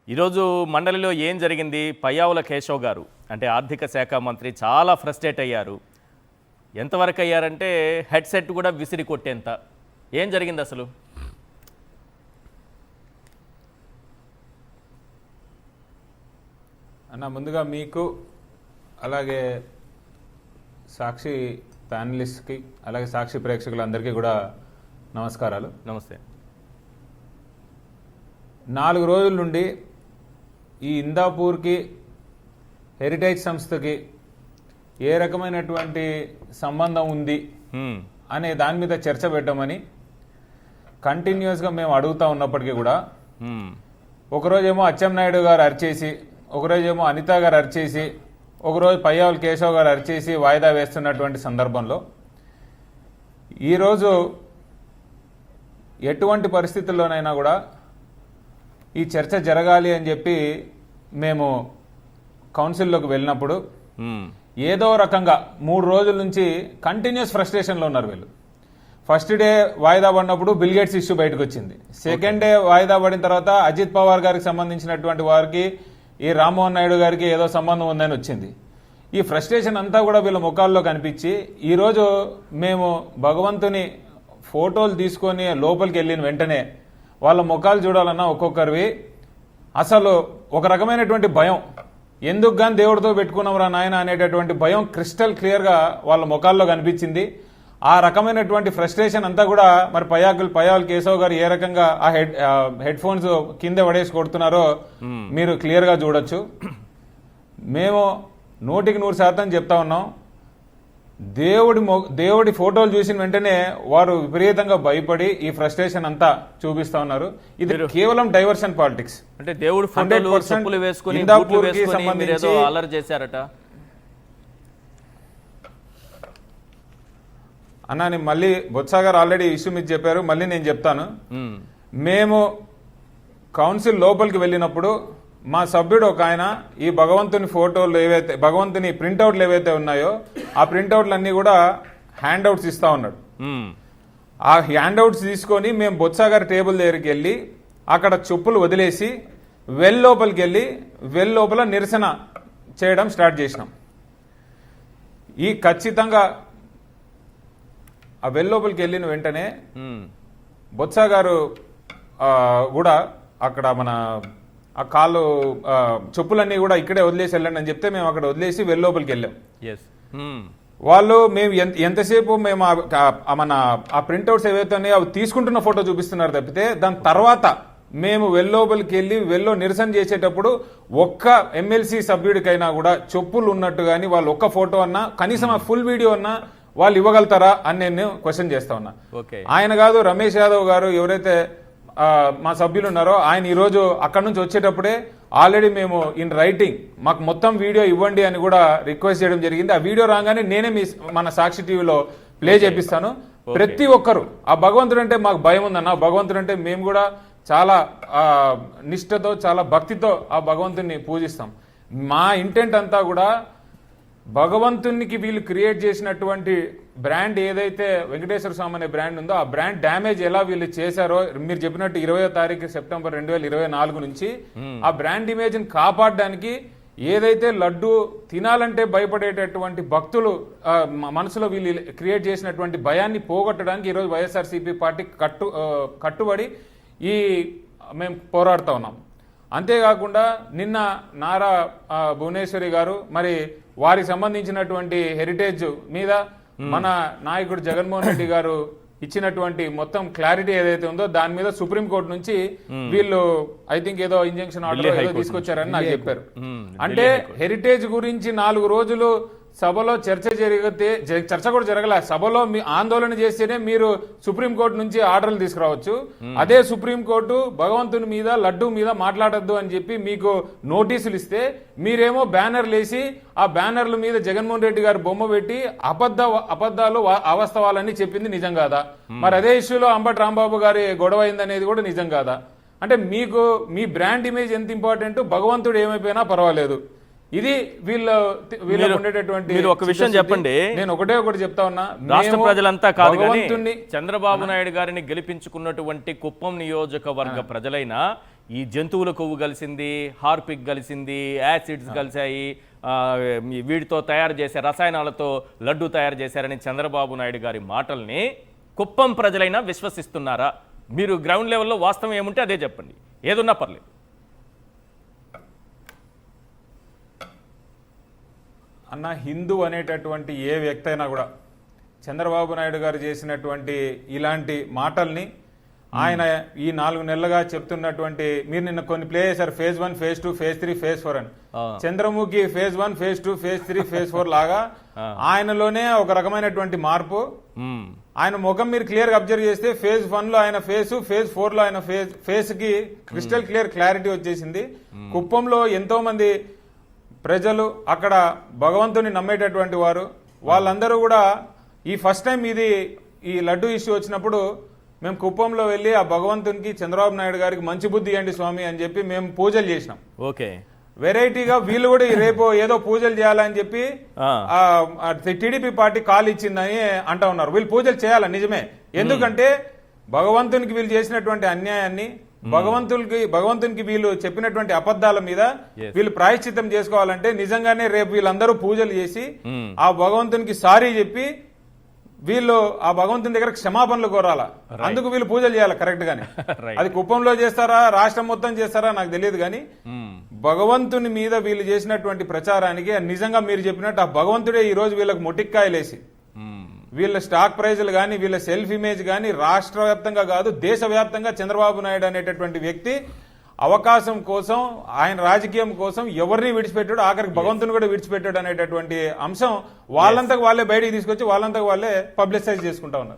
ఈరోజు మండలిలో ఏం జరిగింది? పయ్యావుల కేశవ్ గారు అంటే ఆర్థిక శాఖ మంత్రి చాలా ఫ్రస్ట్రేట్ అయ్యారు. ఎంతవరకు అయ్యారంటే హెడ్సెట్ కూడా విసిరి కొట్టేంత. ఏం జరిగింది అసలు? అన్న, ముందుగా మీకు అలాగే సాక్షి ప్యానలిస్ట్కి అలాగే సాక్షి ప్రేక్షకులందరికీ కూడా నమస్కారాలు. నమస్తే. 4 రోజుల నుండి ఈ ఇందాపూర్కి హెరిటేజ్ సంస్థకి ఏ రకమైనటువంటి సంబంధం ఉంది అనే దాని మీద చర్చ పెట్టమని కంటిన్యూస్గా మేము అడుగుతూ ఉన్నప్పటికీ కూడా ఒకరోజేమో అచ్చెన్నాయుడు గారు అరిచేసి, ఒకరోజేమో అనిత గారు అరిచేసి, ఒకరోజు పయ్యావుల కేశవ్ గారు అరిచేసి వాయిదా వేస్తున్నటువంటి సందర్భంలో ఈరోజు ఎటువంటి పరిస్థితుల్లోనైనా కూడా ఈ చర్చ జరగాలి అని చెప్పి మేము కౌన్సిల్లోకి వెళ్ళినప్పుడు ఏదో రకంగా 3 రోజుల నుంచి కంటిన్యూస్ ఫ్రస్ట్రేషన్లో ఉన్నారు వీళ్ళు. ఫస్ట్ డే వాయిదా పడినప్పుడు బిల్ గేట్స్ ఇష్యూ బయటకు వచ్చింది. సెకండ్ డే వాయిదా పడిన తర్వాత అజిత్ పవార్ గారికి సంబంధించినటువంటి వారికి ఈ రామ్మోహన్ నాయుడు గారికి ఏదో సంబంధం ఉందని వచ్చింది. ఈ ఫ్రస్ట్రేషన్ అంతా కూడా వీళ్ళ ముఖాల్లో కనిపించి ఈరోజు మేము భగవంతుని ఫోటోలు తీసుకొని లోపలికి వెళ్ళిన వెంటనే వాళ్ళ ముఖాలు చూడాలన్నా ఒక్కొక్కరివి అసలు ఒక రకమైనటువంటి భయం, ఎందుకు కానీ దేవుడితో పెట్టుకున్నాంరా నాయన అనేటటువంటి భయం క్రిస్టల్ క్లియర్గా వాళ్ళ ముఖాల్లో కనిపించింది. ఆ రకమైనటువంటి ఫ్రస్ట్రేషన్ అంతా కూడా మరి పయ్యావుల కేశవ్ గారు ఏ రకంగా ఆ హెడ్ ఫోన్స్ కింద పడేసి కొడుతున్నారో మీరు క్లియర్గా చూడొచ్చు. మేము 100% చెప్తా ఉన్నాం, దేవుడి ఫోటోలు చూసిన వెంటనే వారు విపరీతంగా భయపడి ఈ ఫ్రస్ట్రేషన్ అంతా చూపిస్తా ఉన్నారు. ఇది కేవలం డైవర్షన్ పాలిటిక్స్. అంటే దేవుడి ఫోటోలు చెప్పులు వేసుకొని ఇందాపూర్కి సంబంధించి అల్లరి చేశారట అన్న. నేను మళ్ళీ బొత్స గారు ఆల్రెడీ ఇష్యూ మీద చెప్పారు, మళ్ళీ నేను చెప్తాను. మేము కౌన్సిల్ లోపలికి వెళ్ళినప్పుడు మా సభ్యుడు ఒక ఆయన ఈ భగవంతుని ఫోటోలు ఏవైతే భగవంతుని ప్రింట్అవుట్లు ఏవైతే ఉన్నాయో ఆ ప్రింట్అవుట్లు అన్ని కూడా హ్యాండ్అవుట్స్ ఇస్తా ఉన్నాడు. ఆ హ్యాండ్అవుట్స్ తీసుకొని మేము బొత్స గారి టేబుల్ దగ్గరికి వెళ్ళి అక్కడ చెప్పులు వదిలేసి లోపలికి వెళ్ళి లోపల నిరసన చేయడం స్టార్ట్ చేసినాం. ఈ ఖచ్చితంగా ఆ లోపలికి వెళ్ళిన వెంటనే బొత్స గారు కూడా అక్కడ మన ఆ కాళ్ళు చెప్పులన్నీ కూడా ఇక్కడే వదిలేసి వెళ్ళండి అని చెప్తే మేము అక్కడ వదిలేసి లోపలికి వెళ్ళాం. వాళ్ళు మేము ఎంతసేపు మేము మన ఆ ప్రింట్అవుట్స్ ఏవైతే ఉన్నాయో అవి తీసుకుంటున్న ఫోటో చూపిస్తున్నారు తప్పితే దాని తర్వాత మేము లోపలికి వెళ్ళి నిరసన చేసేటప్పుడు ఒక్క ఎమ్మెల్సీ సభ్యుడికైనా కూడా చెప్పులు ఉన్నట్టు కానీ వాళ్ళు ఒక్క ఫోటో అన్నా కనీసం ఆ ఫుల్ వీడియో అన్నా వాళ్ళు ఇవ్వగలుగుతారా అని నేను క్వశ్చన్ చేస్తా ఉన్నా. ఆయన కాదు, రమేష్ యాదవ్ గారు ఎవరైతే మా సభ్యులు ఉన్నారో ఆయన ఈరోజు అక్కడి నుంచి వచ్చేటప్పుడే ఆల్రెడీ మేము ఇన్ రైటింగ్ మాకు మొత్తం వీడియో ఇవ్వండి అని కూడా రిక్వెస్ట్ చేయడం జరిగింది. ఆ వీడియో రాగానే నేనే మన సాక్షి టీవీలో ప్లే చేపిస్తాను. ప్రతి ఒక్కరు ఆ భగవంతుడు అంటే మాకు భయం ఉందన్న, భగవంతుడు అంటే మేము కూడా చాలా నిష్ఠతో చాలా భక్తితో ఆ భగవంతుడిని పూజిస్తాం. మా ఇంటెంట్ అంతా కూడా భగవంతునికి వీళ్ళు క్రియేట్ చేసినటువంటి బ్రాండ్ ఏదైతే వెంకటేశ్వర స్వామి అనే బ్రాండ్ ఉందో ఆ బ్రాండ్ డ్యామేజ్ ఎలా వీళ్ళు చేశారో మీరు చెప్పినట్టు 20వ తారీఖు సెప్టెంబర్ 2024 నుంచి ఆ బ్రాండ్ ఇమేజ్ ని కాపాడడానికి ఏదైతే లడ్డు తినాలంటే భయపడేటటువంటి భక్తులు మనసులో వీళ్ళు క్రియేట్ చేసినటువంటి భయాన్ని పోగొట్టడానికి ఈరోజు వైఎస్ఆర్సీపీ పార్టీ కట్టుబడి మేము పోరాడుతూ ఉన్నాం. అంతేకాకుండా నిన్న నారా భువనేశ్వరి గారు మరి వారికి సంబంధించినటువంటి హెరిటేజ్ మీద మన నాయకుడు జగన్మోహన్ రెడ్డి గారు ఇచ్చినటువంటి మొత్తం క్లారిటీ ఏదైతే ఉందో దాని మీద సుప్రీంకోర్టు నుంచి వీళ్ళు ఐ థింక్ ఏదో ఇంజంక్షన్ ఆర్డర్ ఏదో తీసుకొచ్చారని నాకు చెప్పారు. అంటే హెరిటేజ్ గురించి 4 రోజులు సభలో చర్చ కూడా జరగలే. సభలో మీ ఆందోళన చేస్తేనే మీరు సుప్రీంకోర్టు నుంచి ఆర్డర్లు తీసుకురావచ్చు. అదే సుప్రీంకోర్టు భగవంతుని మీద లడ్డు మీద మాట్లాడద్దు అని చెప్పి మీకు నోటీసులు ఇస్తే మీరేమో బ్యానర్లు వేసి ఆ బ్యానర్ల మీద జగన్మోహన్ రెడ్డి గారు బొమ్మ పెట్టి అబద్ధాలు అవాస్తవాలని చెప్పింది నిజం కాదా? మరి అదే ఇష్యూలో అంబటి రాంబాబు గారి గొడవ అయిందనేది కూడా నిజం కాదా? అంటే మీకు మీ బ్రాండ్ ఇమేజ్ ఎంత ఇంపార్టెంట్, భగవంతుడు ఏమైపోయినా పర్వాలేదు. ఇది వీళ్ళ ఉండేటటువంటి ఒక విషయం చెప్పండి. నేను ఒకటి చెప్తా ఉన్నా, రాష్ట్ర ప్రజలంతా కాదు కానీ చంద్రబాబు నాయుడు గారిని గెలిపించుకున్నటువంటి కుప్పం నియోజకవర్గ ప్రజలైనా ఈ జంతువుల కొవ్వు కలిసింది, హార్పిక్ కలిసింది, యాసిడ్స్ కలిసాయి, వీటితో తయారు చేసే రసాయనాలతో లడ్డు తయారు చేశారని చంద్రబాబు నాయుడు గారి మాటల్ని కుప్పం ప్రజలైనా విశ్వసిస్తున్నారా? మీరు గ్రౌండ్ లెవెల్లో వాస్తవం ఏముంటే అదే చెప్పండి, ఏదున్నా పర్లేదు. అన్న, హిందూ అనేటటువంటి ఏ వ్యక్తి అయినా కూడా చంద్రబాబు నాయుడు గారు చేసినటువంటి ఇలాంటి మాటల్ని ఆయన ఈ 4 నెలలుగా చెప్తున్నటువంటి, మీరు నిన్న కొన్ని ప్లే చేశారు, ఫేజ్ 1, ఫేజ్ 2, ఫేజ్ 3, ఫేజ్ 4 అని. Chandramukhi phase 1, phase 2, phase 3, phase 4 లాగా ఆయనలోనే ఒక రకమైనటువంటి మార్పు. ఆయన ముఖం మీరు క్లియర్ గా అబ్జర్వ్ చేస్తే ఫేజ్ 1 లో ఆయన ఫేస్, ఫేజ్ 4 లో ఆయన ఫేస్ కి క్రిస్టల్ క్లియర్ క్లారిటీ వచ్చేసింది. కుప్పంలో ఎంతో మంది ప్రజలు, అక్కడ భగవంతుని నమ్మేటటువంటి వారు, వాళ్ళందరూ కూడా ఈ ఫస్ట్ టైం ఈ లడ్డు ఇష్యూ వచ్చినప్పుడు మేము కుప్పంలో వెళ్ళి ఆ భగవంతునికి, చంద్రబాబు నాయుడు గారికి మంచి బుద్ధి ఇవ్వండి స్వామి అని చెప్పి మేము పూజలు చేసినాం. ఓకే, వెరైటీగా వీళ్ళు కూడా రేపు ఏదో పూజలు చేయాలని చెప్పి టీడీపీ పార్టీ కాల్ ఇచ్చిందని అంటా ఉన్నారు. వీళ్ళు పూజలు చేయాలి నిజమే, ఎందుకంటే భగవంతునికి వీళ్ళు చేసినటువంటి అన్యాయాన్ని, భగవంతునికి వీళ్ళు చెప్పినటువంటి అబద్ధాల మీద వీళ్ళు ప్రాయశ్చిత్తం చేసుకోవాలంటే నిజంగానే రేపు వీళ్ళందరూ పూజలు చేసి ఆ భగవంతునికి సారీ చెప్పి వీళ్ళు ఆ భగవంతుని దగ్గర క్షమాపణలు కోరాలా. అందుకు వీళ్ళు పూజలు చేయాలి కరెక్ట్ గానే. అది కుప్పంలో చేస్తారా, రాష్ట్రం మొత్తం చేస్తారా నాకు తెలియదు, కానీ భగవంతుని మీద వీళ్ళు చేసినటువంటి ప్రచారానికి నిజంగా మీరు చెప్పినట్టు ఆ భగవంతుడే ఈ రోజు వీళ్ళకి మొటిక్కాయలేసి వీళ్ళ స్టాక్ ప్రైజులు కానీ, వీళ్ళ సెల్ఫ్ ఇమేజ్ కానీ రాష్ట్ర వ్యాప్తంగా కాదు, దేశవ్యాప్తంగా చంద్రబాబు నాయుడు అనేటటువంటి వ్యక్తి అవకాశం కోసం, ఆయన రాజకీయం కోసం ఎవరిని విడిచిపెట్టాడు, ఆఖరికి భగవంతుని కూడా విడిచిపెట్టాడు అనేటటువంటి అంశం వాళ్ళంతకు వాళ్ళే బయటికి తీసుకొచ్చి వాళ్ళంతకు వాళ్ళే పబ్లిసైజ్ చేసుకుంటా ఉన్నారు.